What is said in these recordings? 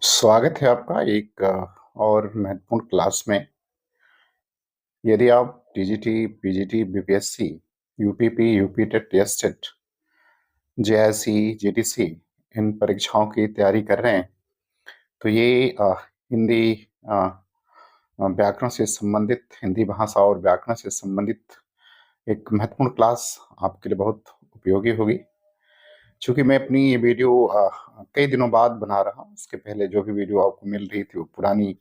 स्वागत है आपका एक और महत्वपूर्ण क्लास में। यदि आप TGT, PGT, BPSC, UPP, UPTET, TET, JIC, GDC इन परीक्षाओं की तैयारी कर रहे हैं तो ये हिंदी अ, व्याकरण से संबंधित, हिंदी भाषा और व्याकरण से संबंधित एक महत्वपूर्ण क्लास आपके लिए बहुत उपयोगी होगी। चूंकि मैं अपनी ये वीडियो कई दिनों बाद बना रहा हूँ। इसके पहले जो भी वीडियो आपको मिल रही थी वो पुरानी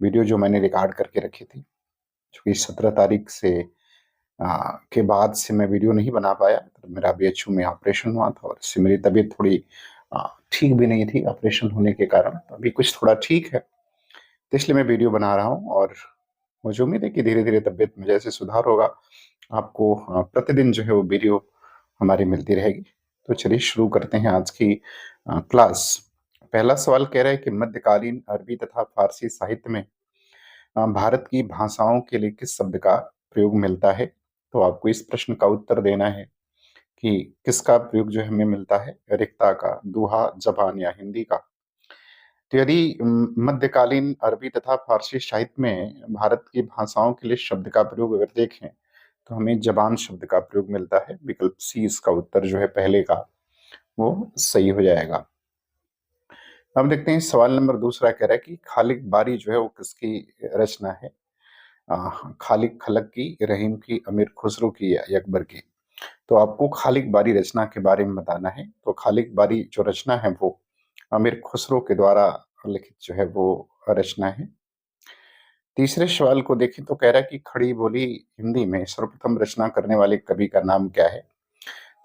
वीडियो जो मैंने रिकॉर्ड करके रखी थी, क्योंकि 17 तारीख से के बाद से मैं वीडियो नहीं बना पाया। तो मेरा बीएचयू में ऑपरेशन हुआ था और इससे मेरी तबीयत थोड़ी ठीक भी नहीं थी ऑपरेशन होने के कारण। तो अभी कुछ थोड़ा ठीक है, तो इसलिए मैं वीडियो बना रहा हूँ और मुझे उम्मीद है कि धीरे धीरे तबीयत में जैसे सुधार होगा आपको प्रतिदिन जो है वो वीडियो हमारी मिलती रहेगी। तो चलिए शुरू करते हैं आज की क्लास। पहला सवाल कह रहा है कि मध्यकालीन अरबी तथा फारसी साहित्य में भारत की भाषाओं के लिए किस शब्द का प्रयोग मिलता है। तो आपको इस प्रश्न का उत्तर देना है कि किसका प्रयोग जो हमें मिलता है, रिक्ता का, दोहा, जबान या हिंदी का। तो यदि मध्यकालीन अरबी तथा फारसी साहित्य में भारत की भाषाओं के लिए शब्द का प्रयोग अगर देखें तो हमें जबान शब्द का प्रयोग मिलता है। विकल्प सी इसका उत्तर जो है पहले का वो सही हो जाएगा। अब देखते हैं सवाल नंबर दूसरा कह रहा है कि खालिक बारी जो है वो किसकी रचना है। खालिक खलक की, रहीम की, अमीर खुसरो की या अकबर की। तो आपको खालिक बारी रचना के बारे में बताना है। तो खालिक बारी जो रचना है वो अमीर खुसरो के द्वारा लिखित जो है वो रचना है। तीसरे सवाल को देखें तो कह रहा है कि खड़ी बोली हिंदी में सर्वप्रथम रचना करने वाले कवि का नाम क्या है।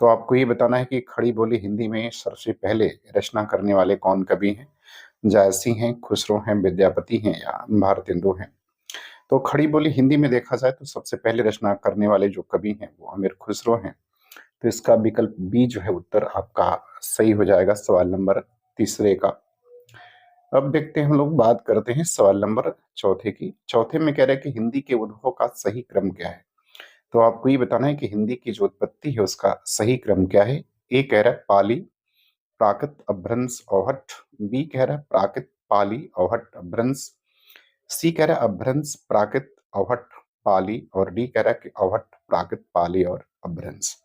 तो आपको ये बताना है कि खड़ी बोली हिंदी में सबसे पहले रचना करने वाले कौन कवि हैं। जायसी हैं, खुसरो हैं, विद्यापति हैं या भारतेंदु हैं। तो खड़ी बोली हिंदी में देखा जाए तो सबसे पहले रचना करने वाले जो कवि हैं वो अमीर खुसरो हैं। तो इसका विकल्प बी जो है उत्तर आपका सही हो जाएगा सवाल नंबर तीसरे का। अब देखते हैं, हम लोग बात करते हैं सवाल नंबर चौथे की। चौथे में कह रहे हैं कि हिंदी के उद्भव का सही क्रम क्या है। तो आपको ये बताना है कि हिंदी की जो उत्पत्ति है उसका सही क्रम क्या है। ए कह रहा है पाली, प्राकृत, अपभ्रंश, औहट। बी कह रहा है प्राकृत, पाली, औहट, अपभ्रंश। सी कह रहा है अपभ्रंश, प्राकृत, औहट, पाली। और डी कह रहा है कि औहट, प्राकृत, पाली और अपभ्रंश।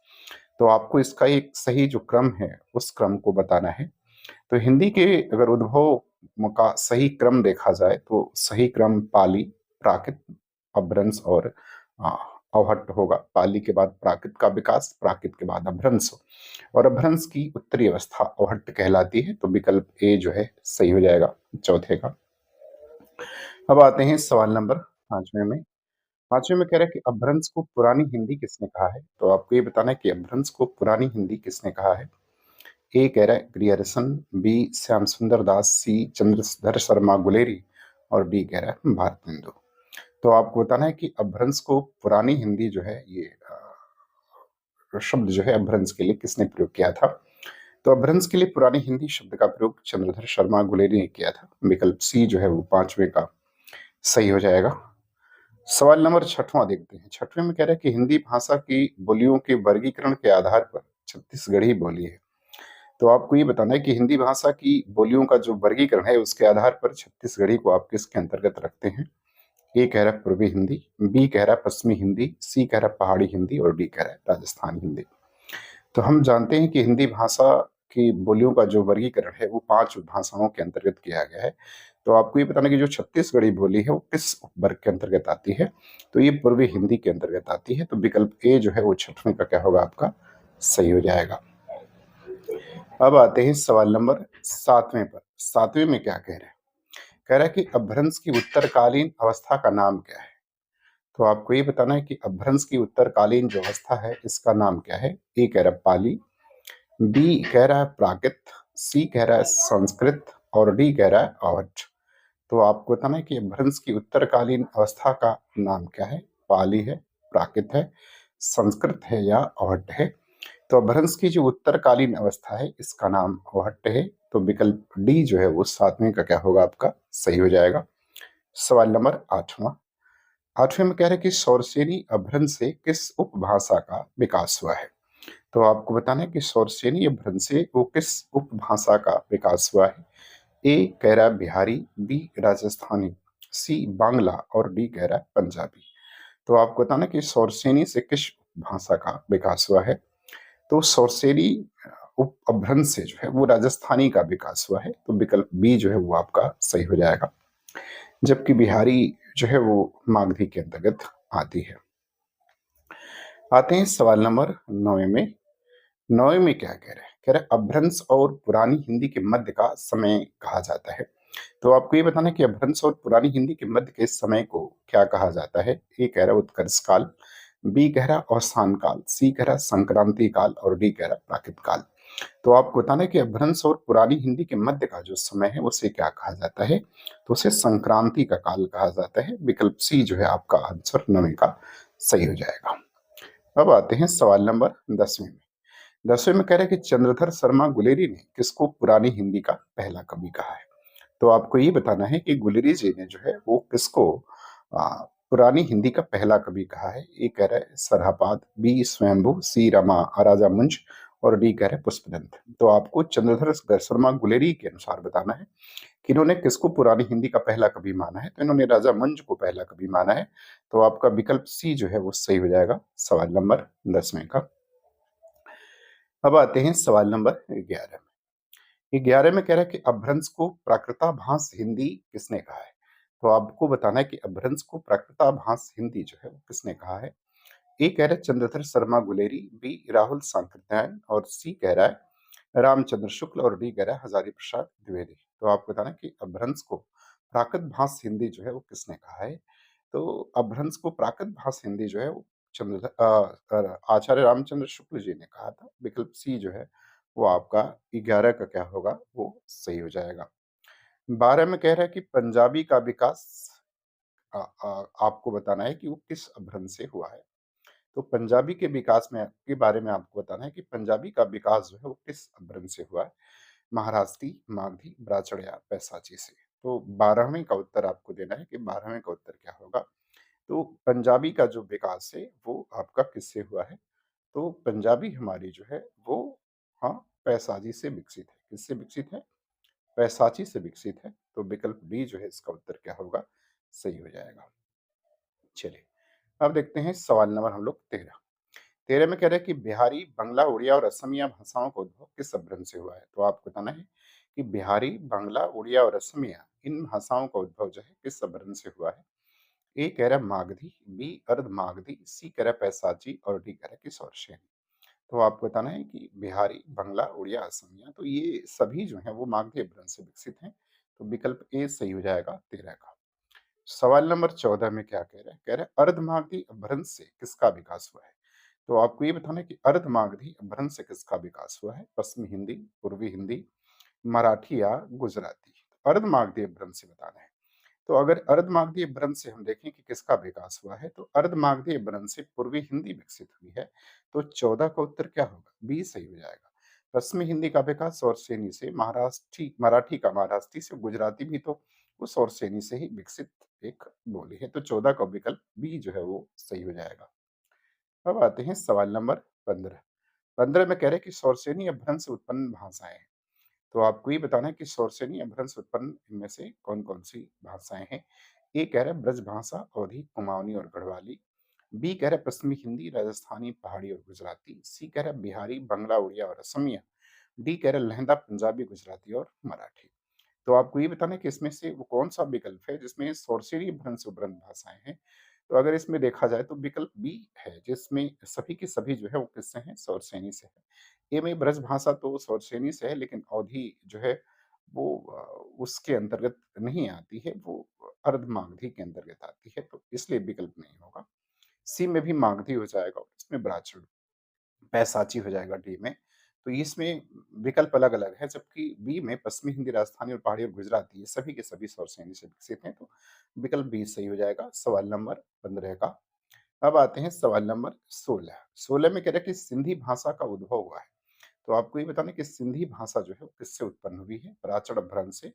तो आपको इसका एक सही जो क्रम है उस क्रम को बताना है। तो हिंदी के अगर उद्भव का सही क्रम देखा जाए तो सही क्रम पाली, प्राकृत, अपभ्रंश और आ, अवहट्ट होगा। पाली के बाद प्राकृत का विकास, प्राकृत के बाद अपभ्रंश और अपभ्रंश की उत्तरी अवस्था अवहट्ट कहलाती है। तो विकल्प ए जो है सही हो जाएगा चौथे का। अब आते हैं सवाल नंबर पांचवें में। पांचवें में कह रहा है कि अपभ्रंश को पुरानी हिंदी किसने कहा है। तो आपको ये बताना है कि अपभ्रंश को पुरानी हिंदी किसने कहा है। ए कह रहा है ग्रियर्सन, बी श्याम सुंदर दास, सी चंद्रधर शर्मा गुलेरी और डी कह रहा है भारतेंदु। तो आपको बताना है कि अपभ्रंश को पुरानी हिंदी जो है ये शब्द जो है अपभ्रंश के लिए किसने प्रयोग किया था। तो अपभ्रंश के लिए पुरानी हिंदी शब्द का प्रयोग चंद्रधर शर्मा गुलेरी ने किया था। विकल्प सी जो है वो पांचवे का सही हो जाएगा। सवाल नंबर छठवां देखते हैं। छठवें में कह रहा है कि हिंदी भाषा की बोलियों के वर्गीकरण के आधार पर छत्तीसगढ़ी बोली है। तो आपको ये बताना है कि हिंदी भाषा की बोलियों का जो वर्गीकरण है उसके आधार पर छत्तीसगढ़ी को आप किसके अंतर्गत रखते हैं। ए कह रहा है पूर्वी हिंदी, बी कह रहा है पश्चिमी हिंदी, सी कह रहा है पहाड़ी हिंदी और डी कह रहा है राजस्थानी हिंदी। तो हम जानते हैं कि हिंदी भाषा की बोलियों का जो वर्गीकरण है वो 5 भाषाओं के अंतर्गत किया गया है। तो आपको ये बताना कि जो छत्तीसगढ़ी बोली है वो किस वर्ग के अंतर्गत आती है। तो ये पूर्वी हिंदी के अंतर्गत आती है। तो विकल्प ए जो है वो छठवें का क्या होगा आपका सही हो जाएगा। अब आते हैं सवाल नंबर सातवें पर। सातवें में क्या कह रहे हैं। कह रहा है कि अपभ्रंश की उत्तरकालीन अवस्था का नाम क्या है। तो आपको ये बताना है कि अपभ्रंश की उत्तरकालीन जो अवस्था है इसका नाम क्या है। ए कह रहा है पाली, बी कह रहा है प्राकृत, सी कह रहा है संस्कृत और डी कह रहा है अवध। तो आपको बताना है कि अपभ्रंश की उत्तरकालीन अवस्था का नाम क्या है। पाली है, प्राकृत है, संस्कृत है या अवध है। तो अपभ्रंश की जो उत्तरकालीन अवस्था है इसका नाम अवहट्ट है। तो विकल्प डी जो है वो सातवें का क्या होगा आपका सही हो जाएगा। सवाल नंबर आठवां। आठवें में कह रहे हैं कि सौरसेनी अपभ्रंश से किस उपभाषा का विकास हुआ है। तो आपको बताना है कि सौरसेनी अपभ्रंश से वो किस उपभाषा का विकास हुआ है। ए कह रहा है बिहारी, बी राजस्थानी, सी बांग्ला और डी कह रहा है पंजाबी। तो आपको बताना कि सौरसेनी से किस भाषा का विकास हुआ है? तो सौरसेनी उप अपभ्रंश से जो है वो राजस्थानी का विकास हुआ है, तो विकल्प बी जो है वो आपका सही हो जाएगा। जबकि बिहारी जो है वो मागधी के अंतर्गत आती है। आते हैं सवाल नंबर 9 में। 9 में क्या कह रहे हैं? कह रहे हैं अपभ्रंश और पुरानी हिंदी के मध्य का समय कहा जाता है। तो आपको ये बताना है कि अपभ्रंश और पुरानी हिंदी के मध्य के समय को क्या कहा जाता है? ए कह रहा है उत्कर्ष काल, बी कह रहा है अवसान काल, सी कह रहा है संक्रांति काल और डी कह रहा है प्राकृत काल। तो आपको बताना है कि अपभ्रंश और पुरानी हिंदी के मध्य का जो समय है उसे क्या कहा जाता है? तो उसे संक्रांति का काल कहा जाता है। विकल्प सी जो है आपका आंसर 9 का सही हो जाएगा। अब आते हैं सवाल नंबर 10वें में। 10वें में कह रहे हैं कि चंद्रधर शर्मा गुलेरी ने किसको पुरानी हिंदी का पहला कवि कहा है? तो आपको ये बताना है कि गुलेरी जी ने जो है वो किसको आ, पुरानी हिंदी का पहला कवि कहा है? ए कह रहा है सरहापाद, बी स्वयंभू, सी रमा राजा मुंज और डी कह रहे हैं पुष्पदंत। तो आपको चंद्रधर शर्मा गुलेरी के अनुसार बताना है कि इन्होंने किसको पुरानी हिंदी का पहला कवि माना है। तो इन्होंने राजा मंज को पहला कवि माना है। तो आपका विकल्प सी जो है वो सही हो जाएगा सवाल नंबर 10वें का। अब आते हैं सवाल नंबर 11 में। 11 में कह रहा है कि अपभ्रंश को प्राकृताभास हिंदी किसने कहा है? तो आपको बताना है कि अपभ्रंश को प्राकृताभास हिंदी जो है वो किसने कहा है? ए कह रहा है चंद्रधर शर्मा गुलेरी, बी राहुल सांकृत्यायन और सी कह रहा है रामचंद्र शुक्ल और डी कह रहा है हजारी प्रसाद द्विवेदी। तो आपको बताना है कि अपभ्रंश को प्राकृत भाष हिंदी जो है वो किसने कहा है? तो अपभ्रंश को प्राकृत भाष हिंदी जो है वो आचार्य रामचंद्र शुक्ल जी ने कहा था। विकल्प सी जो है वो आपका 11 का क्या होगा वो सही हो जाएगा। 12 में कह रहा है कि पंजाबी का विकास आपको बताना है कि वो किस अपभ्रंश से हुआ है। तो पंजाबी के विकास में के बारे में आपको बताना है कि पंजाबी का विकास जो है वो किस अपभ्रंश से हुआ है? महाराष्ट्री, मागधी, ब्राह्मण या पैसाची से। तो 12वें का उत्तर आपको देना है कि 12वें का उत्तर क्या होगा? तो पंजाबी का जो विकास है वो आपका किससे हुआ है? तो पंजाबी हमारी जो है वो हाँ, पैसाजी से विकसित है। किससे विकसित है? पैसाची से विकसित है। तो विकल्प डी जो है इसका उत्तर क्या होगा? सही हो जाएगा। चलिए, अब देखते हैं सवाल नंबर हम लोग 13। 13 में कह रहा है कि बिहारी, बंगला, उड़िया और असमिया भाषाओं का उद्भव किस अपभ्रंश से हुआ है? तो आपको बताना है कि बिहारी, बांग्ला, उड़िया और असमिया इन भाषाओं का उद्भव जो है किस अपभ्रंश से हुआ है? ए कह रहा है मागधी, बी अर्ध मागधी, सी कह रहा है पैसाची और डी कह रहा है कि सौरसेन। तो आपको बताना है कि बिहारी, बंगला, उड़िया, असमिया तो ये सभी जो है वो मागधी अपभ्रंश से विकसित हैं। तो विकल्प ए सही हो जाएगा 13 का। सवाल नंबर 14 में क्या कह रहा है? कह रहा है अर्धमागधी अपभ्रंश से किसका विकास हुआ है? तो आपको ये बताना है कि अर्धमागधी अपभ्रंश से किसका विकास हुआ है? पश्चिमी हिंदी, पूर्वी हिंदी, मराठी या गुजराती? अर्धमागधी अपभ्रंश से बताना है। तो अगर अर्धमागधी अपभ्रंश से हम देखें कि किसका विकास हुआ है, तो अर्धमागधी अपभ्रंश से पूर्वी हिंदी विकसित हुई है। तो 14 का उत्तर क्या होगा? बी सही हो जाएगा। पश्चिमी हिंदी का विकास सौरसेनी से, महाराष्ट्री मराठी का महाराष्ट्री से, गुजराती भी तो वो सौरसेनी से ही विकसित एक बोली है। तो 14 का विकल्प बी जो है वो सही हो जाएगा। अब आते हैं सवाल नंबर 15। 15 में कह रहे हैं कि सौरसेनी अपभ्रंश से उत्पन्न भाषाएं हैं। तो आपको ये बताना है कि सौरसेनी अपभ्रंश उत्पन्न इनमें से कौन-कौन सी भाषाएँ हैं? ए कह रहा है ब्रज भाषा, अवधी, कुमाऊनी और गढ़वाली। बी कह रहा है पश्चिमी हिंदी, राजस्थानी, पहाड़ी और गुजराती। सी कह रहा है बिहारी, बंगला, उड़िया और असमिया। डी कह रहा है लहंदा, पंजाबी, गुजराती और मराठी। तो आपको ये बताना है कि इसमें से वो कौन-सा विकल्प है जिसमें सौरसेनी अपभ्रंश से उपरंत भाषाएँ हैं? तो अगर इसमें देखा जाए तो विकल्प बी है, जिसमें सभी की सभी जो है वो किससे हैं? सौरसेनी से है। ए में ब्रज भाषा तो सौरसेनी से है, लेकिन अवधी जो है वो उसके अंतर्गत नहीं आती है, वो अर्धमागधी के अंतर्गत आती है, तो इसलिए विकल्प नहीं होगा। सी में भी मागधी हो जाएगा और इसमें ब्राह्मण बैसाची हो जाएगा डी में। तो इसमें विकल्प अलग-अलग है, जबकि बी में पश्चिमी हिंदी, राजस्थानी और पहाड़ी और गुजराती ये सभी के सभी सौरसेनी से विकसित हैं, तो विकल्प बी सही हो जाएगा सवाल नंबर 15 का। अब आते हैं सवाल नंबर 16। 16 में कह रहा है कि सिंधी भाषा का उद्भव हुआ है। तो आपको ये बताना है कि सिंधी भाषा जो है वो किससे उत्पन्न हुई है? प्राचीन अपभ्रंश से,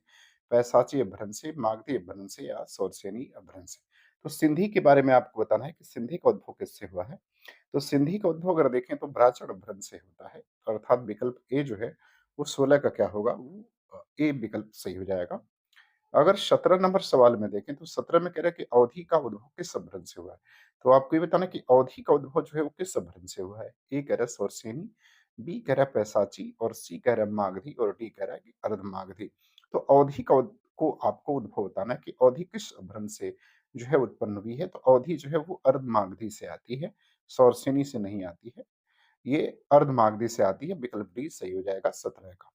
पैशाची अपभ्रंश से, मागधी अपभ्रंश से या सौरसेनी अपभ्रंश से। तो सिंधी के बारे में आपको बताना है कि सिंधी का उद्भव किससे हुआ है? तो सिंधी का उद्भव अगर देखें तो प्राचीन अपभ्रंश से होता है, अर्थात विकल्प ए जो है वो 16 का क्या होगा? वो ए विकल्प सही हो जाएगा। अगर 17 नंबर सवाल में देखें तो 17 में कह रहा है कि अवधि का उद्भव किस अपभ्रंश से हुआ है? तो आपको ये बताना है कि अवधि का उद्भव जो है वो किस अपभ्रंश से हुआ है? ए कह रहा है स्वरसेनी, बी कह रहा है पैशाची और सी कह रहा है मागधी और डी कह रहा है कि अर्धमागधी। तो अवधि का को आपको उद्भव बताना है कि अवधि किस अपभ्रंश से जो है उत्पन्न हुई है। तो अवधि जो है वो अर्धमागधी से आती है, स्वरसेनी से नहीं आती है। ये अर्धमागधी से आती है। विकल्प डी सही हो जाएगा 17 का।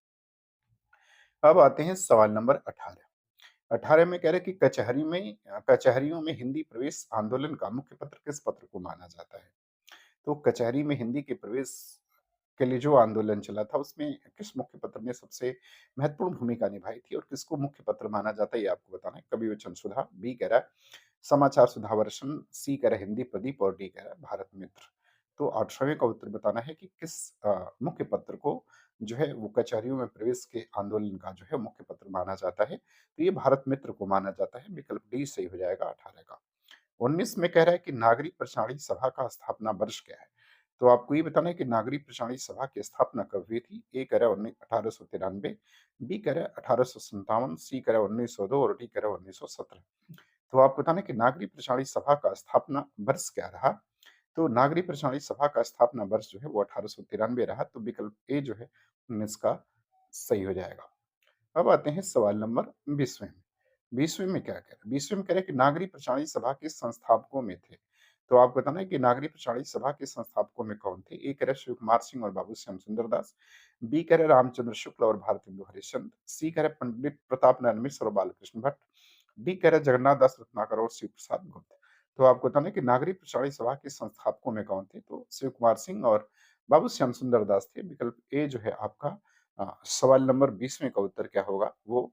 अब आते हैं सवाल नंबर 18। 18 में कह रहे हैं कि कचहरियों में हिंदी प्रवेश आंदोलन का मुख्य पत्र किस पत्र को माना जाता है? तो कचहरी में हिंदी के प्रवेश के लिए जो आंदोलन चला था उसमें किस मुख्य पत्र ने सबसे महत्वपूर्ण भूमिका निभाई थी और किसको मुख्य पत्र माना जाता है ये आपको बताना है। कवि वचन सुधा, बी कह रहा है समाचार सुधावर्षन, सी कह रहा है हिंदी प्रदीप और डी कह रहा है भारत मित्र। तो 18वें का उत्तर बताना है कि किस मुख्य पत्र को जो है वो कचहरियों में प्रवेश के आंदोलन का जो है मुख्य पत्र माना जाता है। तो ये भारत मित्र को माना जाता है। विकल्प डी सही हो जाएगा 18 का। 19 में कह रहा है कि नागरिक प्रशासनिक सभा का स्थापना वर्ष क्या है? तो आपको ये बताना है कि नागरिक प्रशासनिक सभा की स्थापना कब हुई थी? ए कह रहा है 1893, बी कह रहा है 1857, सी कह रहा है 1902 और डी कह रहा है 1917। तो आप बताना कि नागरिक प्रशासनिक सभा का स्थापना वर्ष क्या रहा? तो नागरिक प्रशासनिक सभा का स्थापना वर्ष जो है वो 1893 रहा। तो विकल्प ए जो है 19 का सही हो जाएगा। अब आते हैं सवाल नंबर 20वें में। 20वें में क्या कह रहा है? 20वें में कह रहा है कि नागरिक प्रशासनिक सभा के संस्थापकों में थे। तो आपको बताना है कि नागरिक प्रशासनिक सभा के संस्थापकों में कौन थे? ए कह रहा है शिव कुमार सिंह और बाबू श्याम सुंदर दास, बी कह रहा है रामचंद्र शुक्ल और भारतेंदु हरिश्चंद्र, सी कह रहा है पंडित प्रताप नारायण मिश्र और बालकृष्ण भट्ट, डी कह रहा है जगन्नाथ दास रत्नाकर और शिव प्रसाद गुप्त। तो आपको बताना है कि नागरिक प्रशासनिक सभा के संस्थापकों में कौन थे? तो शिव कुमार सिंह और बाबू श्याम सुंदर दास थे। विकल्प ए जो है आपका सवाल नंबर 20वें का उत्तर क्या होगा? वो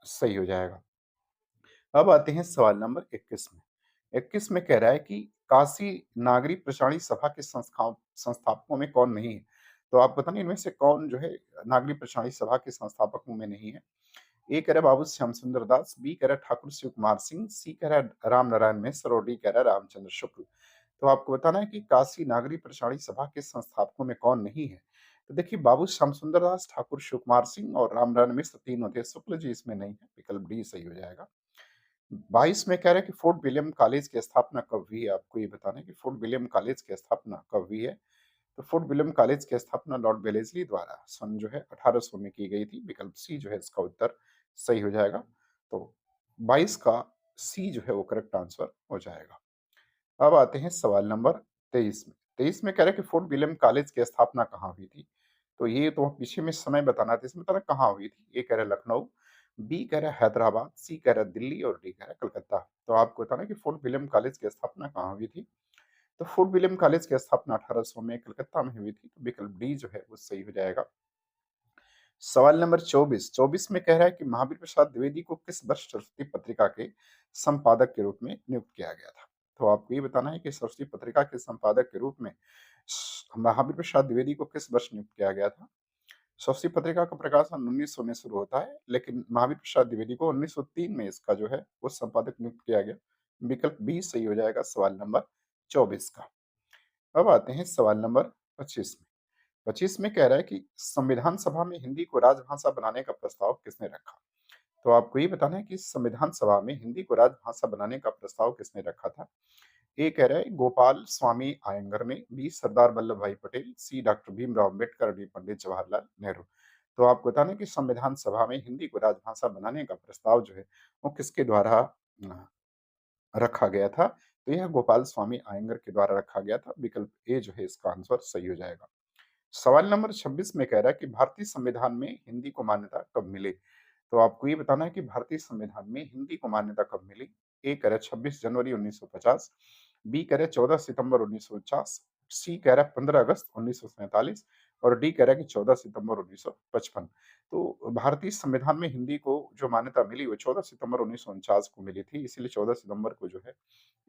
सही हो जाएगा। अब आते हैं सवाल नंबर 21 में। 21 में कह रहा है कि काशी नागरिक प्रशासनिक सभा के संस्थापकों में कौन नहीं है? तो आप बताना इनमें से कौन जो है नागरिक प्रशासनिक सभा के संस्थापकों में नहीं है? ए कह रहा है बाबू श्याम सुंदर दास, बी कह रहा है ठाकुर शिव कुमार सिंह, सी कह रहा है राम नारायण मिश्र और डी कह रहा है रामचंद्र शुक्ल। तो आपको बताना है कि काशी नागरिक प्रशासनिक सभा के संस्थापकों में कौन नहीं है? तो देखिए बाबू श्याम सुंदर दास, ठाकुर शिव कुमार सिंह और राम नारायण मिश्र तीनों थे। शुक्ल जी इसमें नहीं है। विकल्प डी सही हो जाएगा। 22 में कह रहा है कि फोर्ट विलियम कॉलेज की स्थापना कब हुई है? आपको ये बताना है कि फोर्ट विलियम कॉलेज की स्थापना कब हुई है? तो फोर्ट विलियम कॉलेज की स्थापना लॉर्ड वेलेस्ली द्वारा सन जो है 1800 में की गई थी। विकल्प सी जो है इसका उत्तर सही हो जाएगा। तो 22 का सी जो है वो करेक्ट आंसर हो जाएगा। अब आते हैं सवाल नंबर 23 में। 23 में कह रहा है कि फोर्ट विलियम कॉलेज की स्थापना कहाँ हुई थी? तो ये तो पीछे में समय बताना था, इसमें बताना कहाँ हुई थी। ए कह रहा है लखनऊ, बी कह रहा है हैदराबाद, सी कह रहा है दिल्ली और डी कह रहा है कलकत्ता। तो आपको बताना है कि फोर्ट विलियम कॉलेज की स्थापना कहाँ हुई थी? तो फोर्ट विलियम कॉलेज की स्थापना 1800 में कलकत्ता में हुई थी। तो विकल्प डी जो है वो सही हो जाएगा। सवाल नंबर 24। 24 में कह रहा है कि महावीर प्रसाद द्विवेदी को किस वर्ष सरस्वती पत्रिका के संपादक के रूप में नियुक्त किया गया था? तो आपको ये बताना है कि सरस्वती पत्रिका के संपादक के रूप में महावीर प्रसाद द्विवेदी को किस वर्ष नियुक्त किया गया था? सरस्वती पत्रिका का प्रकाशन 1900 में शुरू होता है, लेकिन महावीर प्रसाद द्विवेदी को 1903 में इसका जो है वो संपादक नियुक्त किया गया। विकल्प बी सही हो जाएगा सवाल नंबर 24 का। अब आते हैं सवाल नंबर 25 में। 25 में कह रहा है कि संविधान सभा में हिंदी को राजभाषा बनाने का प्रस्ताव किसने रखा? तो आपको ये बताना है कि संविधान सभा में हिंदी को राजभाषा बनाने का प्रस्ताव किसने रखा था? ए कह रहा है गोपाल स्वामी आयंगर ने, बी सरदार वल्लभ भाई पटेल, सी डॉक्टर भीमराव अम्बेडकर, डी पंडित जवाहरलाल नेहरू। तो आपको बताना है कि संविधान सभा में हिंदी को राजभाषा बनाने का प्रस्ताव जो है वो किसके द्वारा रखा गया था? तो यह गोपाल स्वामी आयंगर के द्वारा रखा गया था। विकल्प ए जो है इसका आंसर सही हो जाएगा। सवाल नंबर 26 में कह रहा है कि भारतीय संविधान में हिंदी को मान्यता कब मिली? तो आपको ये बताना है कि भारतीय संविधान में हिंदी को मान्यता कब मिली? ए कह रहा है 26 जनवरी 1950, बी कह रहा है 14 सितंबर 1949, सी कह रहा है 15 अगस्त 1947 और डी कह रहा है कि 14 सितंबर 1955। तो भारतीय संविधान में हिंदी को जो मान्यता मिली वो 14 सितंबर 1949 को मिली थी, इसलिए 14 सितंबर को जो है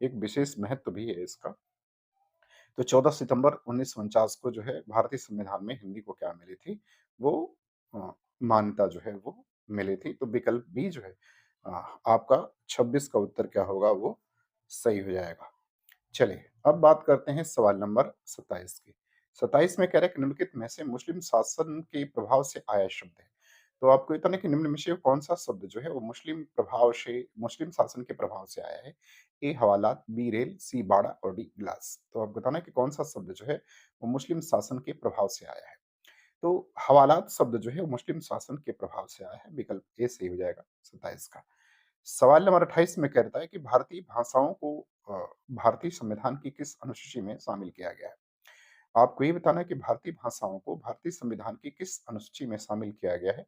एक विशेष महत्व भी है इसका। तो 14 सितंबर 1949 को जो है भारतीय संविधान में हिंदी को क्या मिली थी? वो अ, मान्यता जो है वो मिली थी। तो विकल्प बी जो है आपका 26 का उत्तर क्या होगा? वो सही हो जाएगा। चलिए, अब बात करते हैं सवाल नंबर 27 की। 27 में कह रहा है कि निम्नलिखित में से मुस्लिम शासन के प्रभाव से आया शब्द है। तो आपको ये बताना है कि निम्न में से कौन-सा शब्द जो है वो मुस्लिम शासन के प्रभाव से आया है? ए हवालात, बी रेल, सी बाड़ा और डी ग्लास। तो आपको बताना है कि कौन-सा शब्द जो है वो मुस्लिम शासन के प्रभाव से आया है। तो हवालात शब्द जो है वो मुस्लिम शासन के प्रभाव से आया है। विकल्प ए सही हो जाएगा 27 का। सवाल नंबर 28 में कहता है कि भारतीय भाषाओं को भारतीय संविधान की किस अनुसूची में शामिल किया गया है? आपको ये बताना है कि भारतीय भाषाओं को भारतीय संविधान की किस अनुसूची में शामिल किया गया है?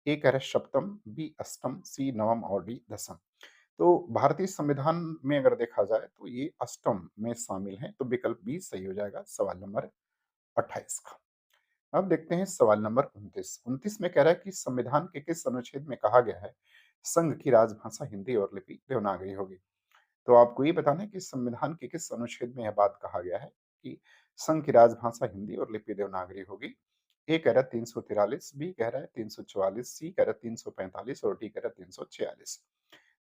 ए कह रहा है सप्तम, बी अष्टम, सी नवम और डी दसम। तो भारतीय संविधान में अगर देखा जाए तो ये अष्टम में शामिल है, तो विकल्प बी सही हो जाएगा सवाल नंबर 28 का। अब देखते हैं सवाल नंबर 29। 29 में कह रहा है कि संविधान के किस अनुच्छेद में कहा गया है, संघ की राजभाषा हिंदी और लिपि देवनागरी होगी। तो आपको ये बताना है कि संविधान के किस अनुच्छेद में यह बात कहा गया है कि संघ की राजभाषा हिंदी और लिपि देवनागरी होगी। ए कह रहा है 343, बी कह रहा है 344, सी कह रहा है 345 और डी कह रहा है 346।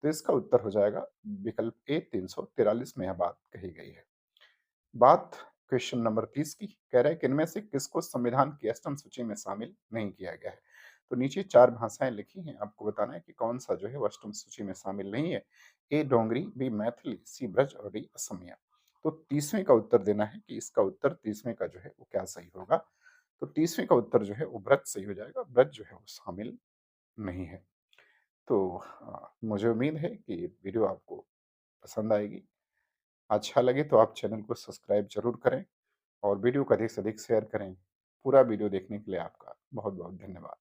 तो इसका उत्तर हो जाएगा विकल्प ए 343 में यह बात कही गई है। बात क्वेश्चन नंबर 30 की कह रहा है कि इनमें से किसको संविधान की अष्टम सूची में शामिल नहीं किया गया है। तो नीचे 4 भाषाएं लिखी हैं, आपको बताना है कि कौन सा जो है वो अष्टम सूची में शामिल नहीं है। ए डोंगरी, बी मैथिली, सी ब्रज और डी असमिया। तो 30वें का उत्तर देना है कि इसका उत्तर 30वें का जो है वो क्या सही होगा। तो 30वें का उत्तर जो है वो ब्रज सही हो जाएगा, ब्रज जो है वो शामिल नहीं है। तो मुझे उम्मीद है कि ये वीडियो आपको पसंद आएगी। अच्छा लगे तो आप चैनल को सब्सक्राइब ज़रूर करें और वीडियो को अधिक से अधिक शेयर करें। पूरा वीडियो देखने के लिए आपका बहुत-बहुत धन्यवाद।